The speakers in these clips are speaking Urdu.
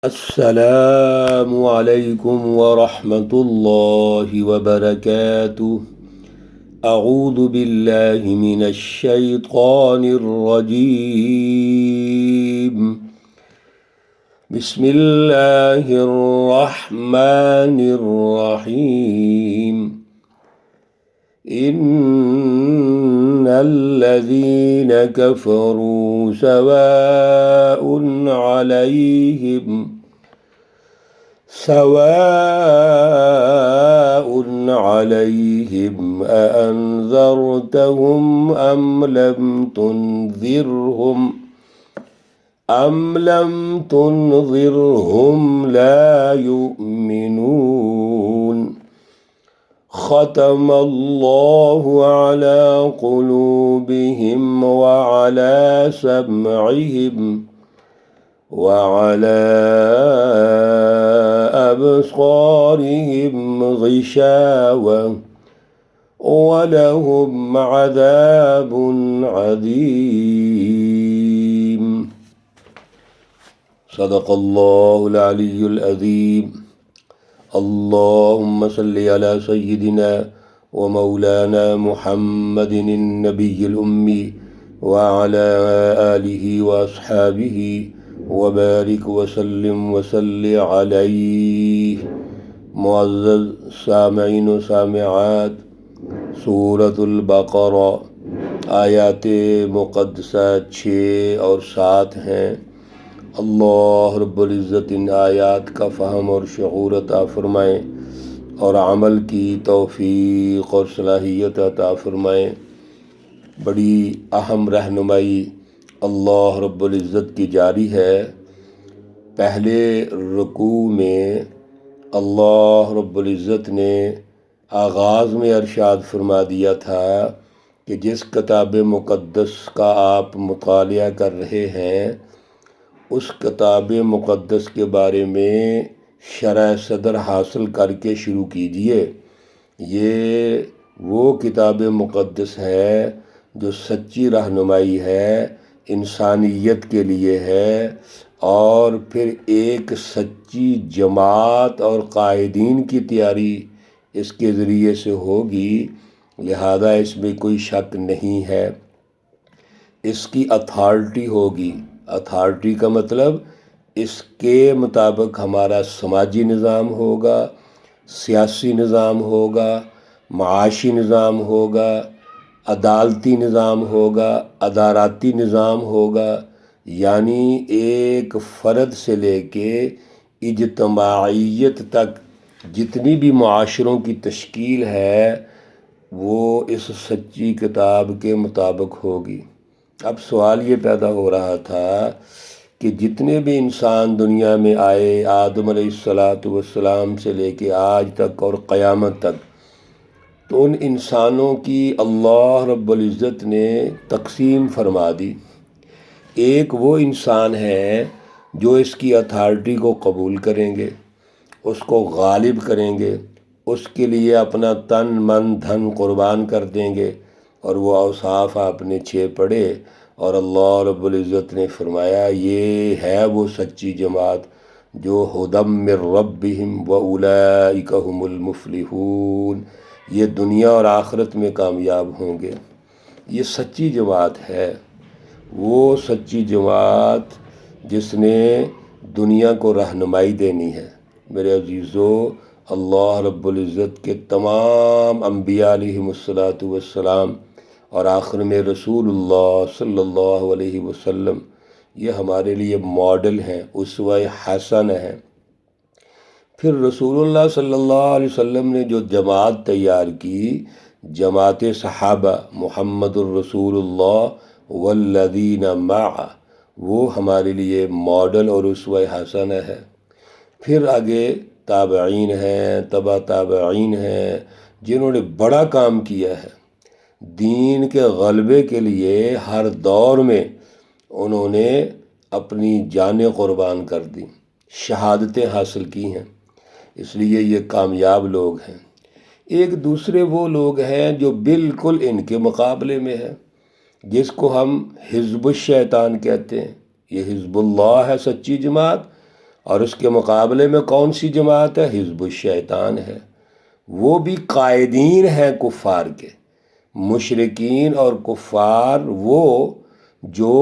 السلام علیکم ورحمۃ اللہ وبرکاتہ۔ اعوذ باللہ من الشیطان الرجیم۔ بسم اللہ الرحمن الرحیم۔ ان الذین کفروا سواء علیہم أأنذرتهم أم لم تنذرهم لا يؤمنون۔ ختم الله على قلوبهم وعلى سمعهم وعلى أبصارهم غشاوة ولهم عذاب عظيم۔ صدق الله العلي العظيم۔ اللهم صل على سيدنا ومولانا محمد النبي الأمي وعلى آله وأصحابه وبارک وسلم وصلی علیہ۔ معزز سامعین و سامعات، سورۃ البقرہ آیات مقدسہ 6 اور 7 ہیں۔ اللہ رب العزت ان آیات کا فہم اور شعور عطا فرمائیں اور عمل کی توفیق اور صلاحیت عطا فرمائیں۔ بڑی اہم رہنمائی اللہ رب العزت کی جاری ہے۔ پہلے رکوع میں اللہ رب العزت نے آغاز میں ارشاد فرما دیا تھا کہ جس کتاب مقدس کا آپ مطالعہ کر رہے ہیں اس کتاب مقدس کے بارے میں شرح صدر حاصل کر کے شروع کیجئے۔ یہ وہ کتاب مقدس ہے جو سچی رہنمائی ہے، انسانیت کے لیے ہے، اور پھر ایک سچی جماعت اور قائدین کی تیاری اس کے ذریعے سے ہوگی، لہذا اس میں کوئی شک نہیں ہے۔ اس کی اتھارٹی ہوگی۔ اتھارٹی کا مطلب اس کے مطابق ہمارا سماجی نظام ہوگا، سیاسی نظام ہوگا، معاشی نظام ہوگا، عدالتی نظام ہوگا، اداراتی نظام ہوگا، یعنی ایک فرد سے لے کے اجتماعیت تک جتنی بھی معاشروں کی تشکیل ہے وہ اس سچی کتاب کے مطابق ہوگی۔ اب سوال یہ پیدا ہو رہا تھا کہ جتنے بھی انسان دنیا میں آئے آدم علیہ السلام سے لے کے آج تک اور قیامت تک، تو ان انسانوں کی اللہ رب العزت نے تقسیم فرما دی۔ ایک وہ انسان ہے جو اس کی اتھارٹی کو قبول کریں گے، اس کو غالب کریں گے، اس کے لیے اپنا تن من دھن قربان کر دیں گے، اور وہ اوصاف آپ نے 6 پڑھے، اور اللہ رب العزت نے فرمایا یہ ہے وہ سچی جماعت جو ھدی من ربہم واولئک ھم المفلحون، یہ دنیا اور آخرت میں کامیاب ہوں گے۔ یہ سچی جماعت ہے، وہ سچی جماعت جس نے دنیا کو رہنمائی دینی ہے۔ میرے عزیزو، اللہ رب العزت کے تمام انبیاء علیہم السلام اور آخر میں رسول اللہ صلی اللہ علیہ وسلم یہ ہمارے لیے ماڈل ہیں، اسوہ حسن ہیں۔ پھر رسول اللہ صلی اللہ علیہ وسلم نے جو جماعت تیار کی، جماعت صحابہ محمد الرسول اللہ والذین معہ، وہ ہمارے لیے ماڈل اور اسوہ حسن ہے۔ پھر آگے تابعین ہیں، تبع تابعین ہیں، جنہوں نے بڑا کام کیا ہے دین کے غلبے کے لیے۔ ہر دور میں انہوں نے اپنی جانیں قربان کر دیں، شہادتیں حاصل کی ہیں، اس لیے یہ کامیاب لوگ ہیں۔ ایک دوسرے وہ لوگ ہیں جو بالکل ان کے مقابلے میں ہیں، جس کو ہم حزب الشیطان کہتے ہیں۔ یہ حزب اللہ ہے سچی جماعت، اور اس کے مقابلے میں کون سی جماعت ہے؟ حزب الشیطان ہے۔ وہ بھی قائدین ہیں کفار کے، مشرکین اور کفار وہ جو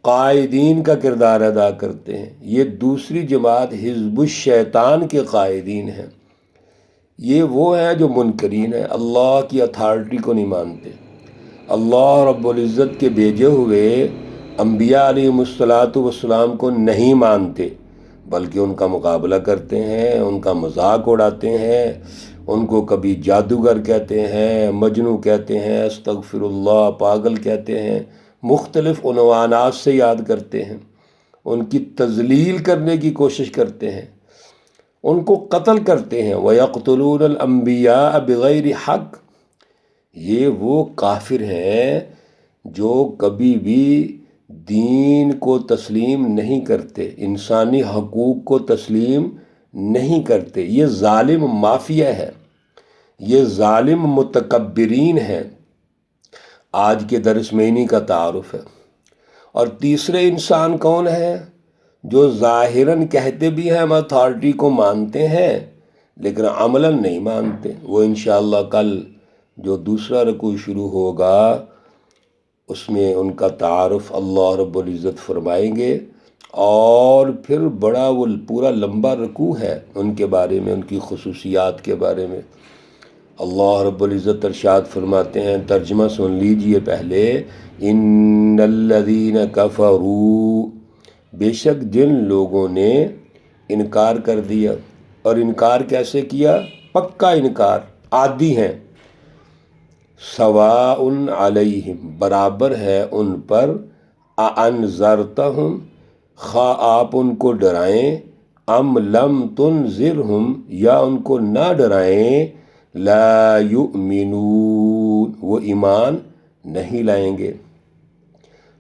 قائدین کا کردار ادا کرتے ہیں۔ یہ دوسری جماعت حزب الشیطان کے قائدین ہیں، یہ وہ ہیں جو منکرین ہیں، اللہ کی اتھارٹی کو نہیں مانتے، اللہ رب العزت کے بھیجے ہوئے انبیاء علیہم الصلاۃ والسلام کو نہیں مانتے، بلکہ ان کا مقابلہ کرتے ہیں، ان کا مذاق اڑاتے ہیں، ان کو کبھی جادوگر کہتے ہیں، مجنوں کہتے ہیں، استغفر اللہ، پاگل کہتے ہیں، مختلف عنوانات سے یاد کرتے ہیں، ان کی تذلیل کرنے کی کوشش کرتے ہیں، ان کو قتل کرتے ہیں۔ وَيَقْتُلُونَ الْأَنْبِيَاءَ بِغَيْرِ حق، یہ وہ کافر ہیں جو کبھی بھی دین کو تسلیم نہیں کرتے، انسانی حقوق کو تسلیم نہیں کرتے۔ یہ ظالم مافیا ہے، یہ ظالم متکبرین ہیں۔ آج کے درس میں انہی کا تعارف ہے۔ اور تیسرے انسان کون ہے؟ جو ظاہراً کہتے بھی ہیں ہم اتھارٹی کو مانتے ہیں لیکن عملاً نہیں مانتے۔ وہ انشاءاللہ کل جو دوسرا رکوع شروع ہوگا اس میں ان کا تعارف اللہ رب العزت فرمائیں گے، اور پھر بڑا وہ پورا لمبا رکوع ہے ان کے بارے میں، ان کی خصوصیات کے بارے میں۔ اللہ رب العزت ارشاد فرماتے ہیں، ترجمہ سن لیجئے پہلے، ان الذین کفروا، بے شک جن لوگوں نے انکار کر دیا، اور انکار کیسے کیا؟ پکا انکار، عادی ہیں، سواء علیہم، برابر ہے ان پر، اانذرتہم، خواہ آپ ان کو ڈرائیں، ام لم تنذرہم، یا ان کو نہ ڈرائیں، لا یؤمنون، وہ ایمان نہیں لائیں گے۔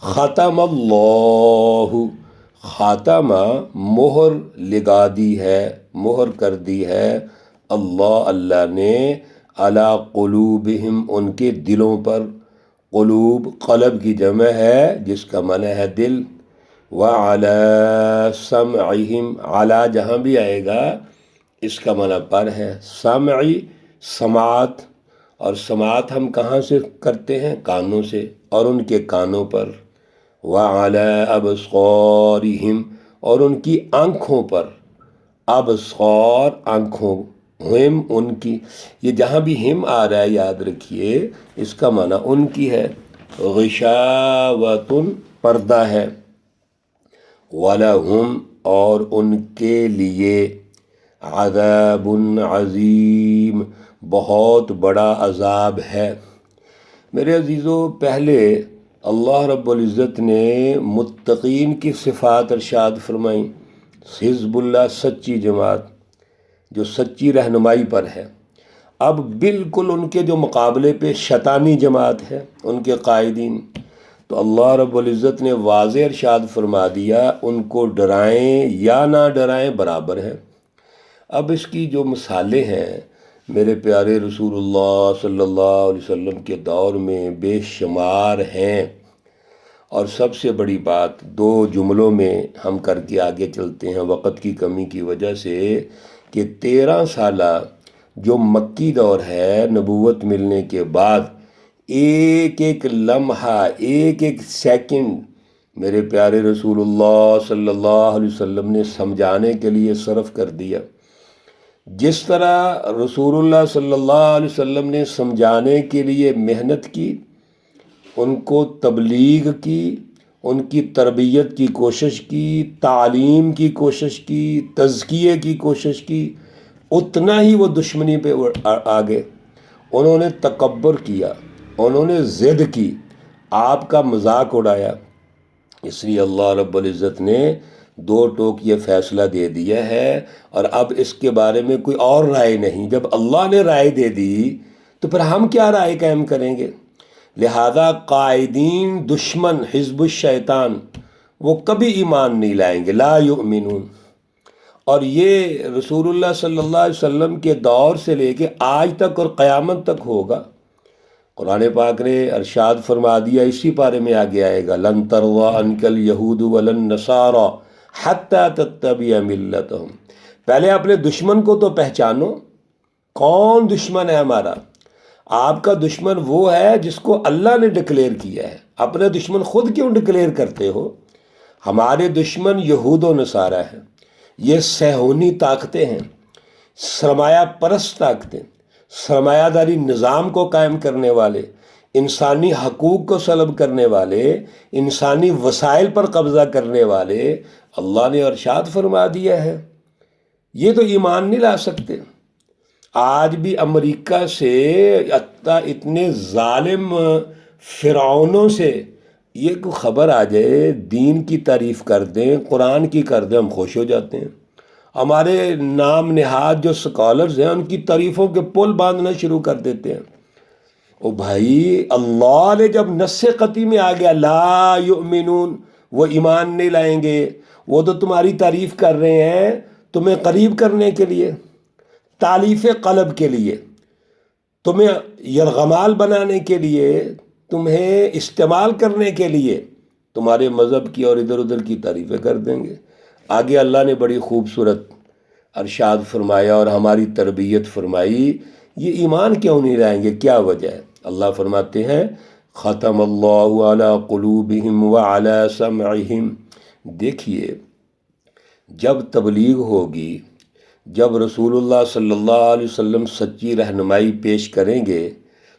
ختم اللہ، خاتمہ مہر لگا دی ہے، مہر کر دی ہے اللہ نے، علی قلوبہم، ان کے دلوں پر۔ قلوب قلب کی جمع ہے جس کا معنی ہے دل، وعلی سمعہم، علی جہاں بھی آئے گا اس کا معنی پر ہے، سمعی سماعت، اور سماعت ہم کہاں سے کرتے ہیں؟ کانوں سے، اور ان کے کانوں پر، وعلی ابصارہم، اور ان کی آنکھوں پر، ابصار آنکھوں، ہم ان کی، یہ جہاں بھی ہم آ رہا ہے یاد رکھیے اس کا معنی ان کی ہے، غشاوۃ پردہ ہے، وَلَهُمْ، اور ان کے لیے، عذاب عظیم، بہت بڑا عذاب ہے۔ میرے عزیزو، پہلے اللہ رب العزت نے متقین کی صفات ارشاد فرمائیں، حزب اللہ سچی جماعت جو سچی رہنمائی پر ہے۔ اب بالکل ان کے جو مقابلے پہ شیطانی جماعت ہے، ان کے قائدین، تو اللہ رب العزت نے واضح ارشاد فرما دیا، ان کو ڈرائیں یا نہ ڈرائیں برابر ہے۔ اب اس کی جو مثالیں ہیں میرے پیارے رسول اللہ صلی اللہ علیہ وسلم کے دور میں بے شمار ہیں، اور سب سے بڑی بات 2 جملوں میں ہم کر کے آگے چلتے ہیں وقت کی کمی کی وجہ سے، کہ 13 سالہ جو مکی دور ہے نبوت ملنے کے بعد، ایک ایک لمحہ، ایک ایک سیکنڈ میرے پیارے رسول اللہ صلی اللہ علیہ وسلم نے سمجھانے کے لیے صرف کر دیا۔ جس طرح رسول اللہ صلی اللہ علیہ وسلم نے سمجھانے کے لیے محنت کی، ان کو تبلیغ کی، ان کی تربیت کی کوشش کی، تعلیم کی کوشش کی، تزکیے کی کوشش کی، اتنا ہی وہ دشمنی پہ آگے، انہوں نے تکبر کیا، انہوں نے ضد کی، آپ کا مذاق اڑایا۔ اس لیے اللہ رب العزت نے 2 ٹوک یہ فیصلہ دے دیا ہے، اور اب اس کے بارے میں کوئی اور رائے نہیں۔ جب اللہ نے رائے دے دی تو پھر ہم کیا رائے قائم کریں گے؟ لہذا قائدین دشمن حزب الشیطان وہ کبھی ایمان نہیں لائیں گے، لا یؤمنون۔ اور یہ رسول اللہ صلی اللہ علیہ وسلم کے دور سے لے کے آج تک اور قیامت تک ہوگا۔ قرآن پاک نے ارشاد فرما دیا، اسی پارے میں آگے آئے گا، لن ترضی عنک الیہود ولا النصارى حتی تتبع ملتہم، پہلے اپنے دشمن کو تو پہچانو، کون دشمن ہے ہمارا؟ آپ کا دشمن وہ ہے جس کو اللہ نے ڈکلیئر کیا ہے، اپنے دشمن خود کیوں ڈکلیئر کرتے ہو؟ ہمارے دشمن یہود و نصارہ ہیں، یہ صہیونی طاقتیں ہیں، سرمایہ پرست طاقتیں، سرمایہ داری نظام کو قائم کرنے والے، انسانی حقوق کو سلب کرنے والے، انسانی وسائل پر قبضہ کرنے والے۔ اللہ نے ارشاد فرما دیا ہے، یہ تو ایمان نہیں لا سکتے۔ آج بھی امریکہ سے اتنے ظالم فرعونوں سے یہ کوئی خبر آ جائے، دین کی تعریف کر دیں، قرآن کی کر دیں، ہم خوش ہو جاتے ہیں۔ ہمارے نام نہاد جو سکالرز ہیں ان کی تعریفوں کے پل باندھنا شروع کر دیتے ہیں۔ او بھائی، اللہ نے جب نص قطعی میں آ گیا لا یؤمنون، وہ ایمان نہیں لائیں گے، وہ تو تمہاری تعریف کر رہے ہیں تمہیں قریب کرنے کے لیے، تالیف قلب کے لیے، تمہیں یرغمال بنانے کے لیے، تمہیں استعمال کرنے کے لیے، تمہارے مذہب کی اور ادھر ادھر کی تعریفیں کر دیں گے۔ آگے اللہ نے بڑی خوبصورت ارشاد فرمایا اور ہماری تربیت فرمائی، یہ ایمان کیوں نہیں لائیں گے، کیا وجہ ہے؟ اللہ فرماتے ہیں ختم اللہ علی قلوبہم وعلی سمعہم، دیکھیے جب تبلیغ ہوگی، جب رسول اللہ صلی اللہ علیہ وسلم سچی رہنمائی پیش کریں گے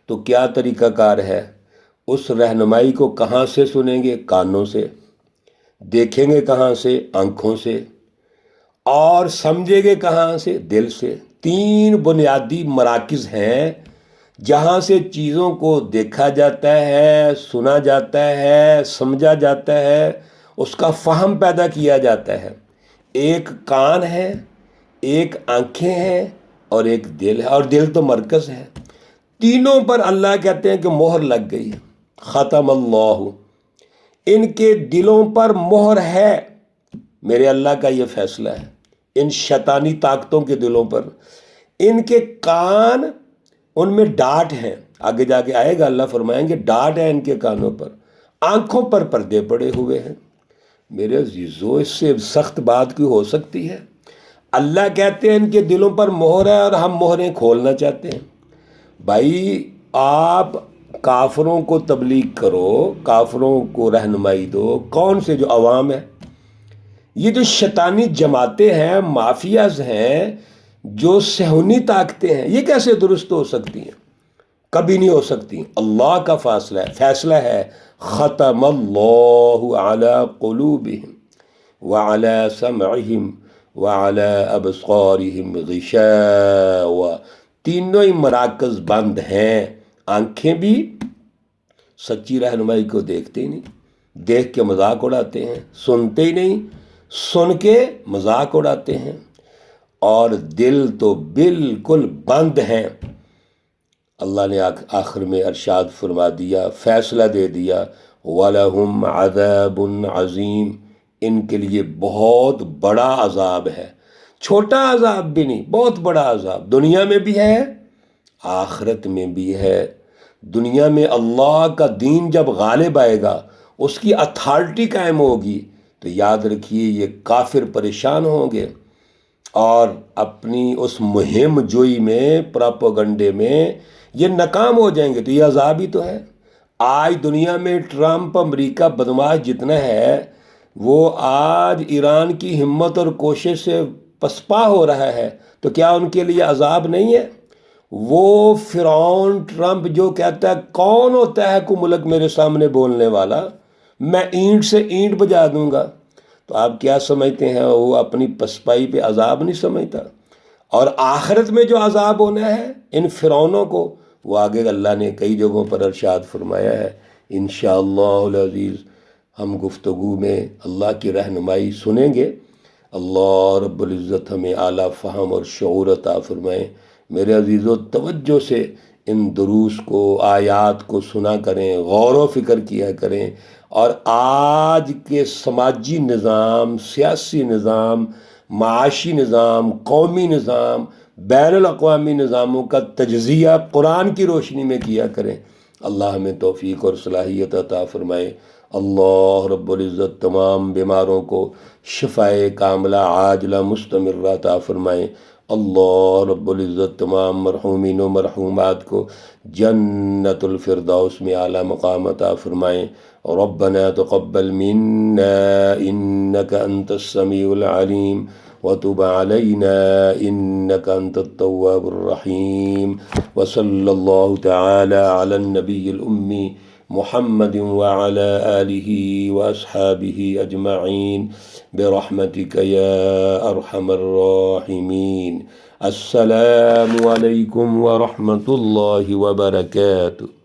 تو کیا طریقہ کار ہے؟ اس رہنمائی کو کہاں سے سنیں گے؟ کانوں سے۔ دیکھیں گے کہاں سے؟ آنکھوں سے۔ اور سمجھیں گے کہاں سے؟ دل سے۔ تین بنیادی مراکز ہیں جہاں سے چیزوں کو دیکھا جاتا ہے، سنا جاتا ہے، سمجھا جاتا ہے، اس کا فہم پیدا کیا جاتا ہے۔ ایک کان ہے، ایک آنکھیں ہیں، اور ایک دل ہے، اور دل تو مرکز ہے۔ تینوں پر اللہ کہتے ہیں کہ مہر لگ گئی ہے، ختم اللہ، ان کے دلوں پر مہر ہے، میرے اللہ کا یہ فیصلہ ہے، ان شیطانی طاقتوں کے دلوں پر۔ ان کے کان، ان میں ڈاٹ ہیں، آگے جا کے آئے گا اللہ فرمائیں گے ڈاٹ ہے ان کے کانوں پر، آنکھوں پر پردے پڑے ہوئے ہیں۔ میرے عزیزو، اس سے سخت بات کوئی ہو سکتی ہے؟ اللہ کہتے ہیں ان کے دلوں پر مہر ہے اور ہم مہریں کھولنا چاہتے ہیں۔ بھائی، آپ کافروں کو تبلیغ کرو، کافروں کو رہنمائی دو، کون سے؟ جو عوام ہے۔ یہ جو شیطانی جماعتیں ہیں، مافیاز ہیں، جو صہیونی طاقتیں ہیں، یہ کیسے درست ہو سکتی ہیں؟ کبھی نہیں ہو سکتی۔ اللہ کا فیصلہ ہے ختم اللہ علی قلوبہم وعلی سمعہم وعلی ابصارہم غشاوہ، تینوں ہی مراکز بند ہیں۔ آنکھیں بھی سچی رہنمائی کو دیکھتے ہی نہیں، دیکھ کے مذاق اڑاتے ہیں، سنتے ہی نہیں، سن کے مذاق اڑاتے ہیں، اور دل تو بالکل بند ہیں۔ اللہ نے آخر میں ارشاد فرما دیا، فیصلہ دے دیا وَلَهُمْ عَذَابٌ عَظِيمٌ، ان کے لیے بہت بڑا عذاب ہے، چھوٹا عذاب بھی نہیں، بہت بڑا عذاب، دنیا میں بھی ہے، آخرت میں بھی ہے۔ دنیا میں اللہ کا دین جب غالب آئے گا، اس کی اتھارٹی قائم ہوگی، تو یاد رکھیے یہ کافر پریشان ہوں گے اور اپنی اس مہم جوئی میں، پراپوگنڈے میں یہ ناکام ہو جائیں گے۔ تو یہ عذاب ہی تو ہے۔ آج دنیا میں ٹرمپ، امریکہ بدماش جتنا ہے، وہ آج ایران کی ہمت اور کوشش سے پسپا ہو رہا ہے، تو کیا ان کے لیے عذاب نہیں ہے؟ وہ فرعون ٹرمپ جو کہتا ہے کون ہوتا ہے کوئی ملک میرے سامنے بولنے والا، میں اینٹ سے اینٹ بجا دوں گا، تو آپ کیا سمجھتے ہیں وہ اپنی پسپائی پہ عذاب نہیں سمجھتا؟ اور آخرت میں جو عذاب ہونا ہے ان فرعونوں کو، وہ آگے اللہ نے کئی جگہوں پر ارشاد فرمایا ہے۔ انشاءاللہ العزیز ہم گفتگو میں اللہ کی رہنمائی سنیں گے۔ اللہ رب العزت ہمیں اعلیٰ فہم اور شعور عطا فرمائیں۔ میرے عزیزو، توجہ سے ان دروس کو، آیات کو سنا کریں، غور و فکر کیا کریں، اور آج کے سماجی نظام، سیاسی نظام، معاشی نظام، قومی نظام، بین الاقوامی نظاموں کا تجزیہ قرآن کی روشنی میں کیا کریں۔ اللہ ہمیں توفیق اور صلاحیت عطا فرمائے۔ اللہ رب العزت تمام بیماروں کو شفائے کاملہ عاجلہ مستمرہ عطا فرمائیں۔ اللہ رب العزت تمام مرحومین و مرحومات کو جنت الفردوس میں اعلیٰ مقام عطا فرمائیں۔ ربنا تقبل منا انك انت السميع العليم وتب علينا انك انت التواب الرحيم وصلى الله تعالى على النبي الأمي محمد وعلى آله وأصحابه أجمعين برحمتك يا أرحم الراحمين۔ السلام عليكم ورحمة الله وبركاته۔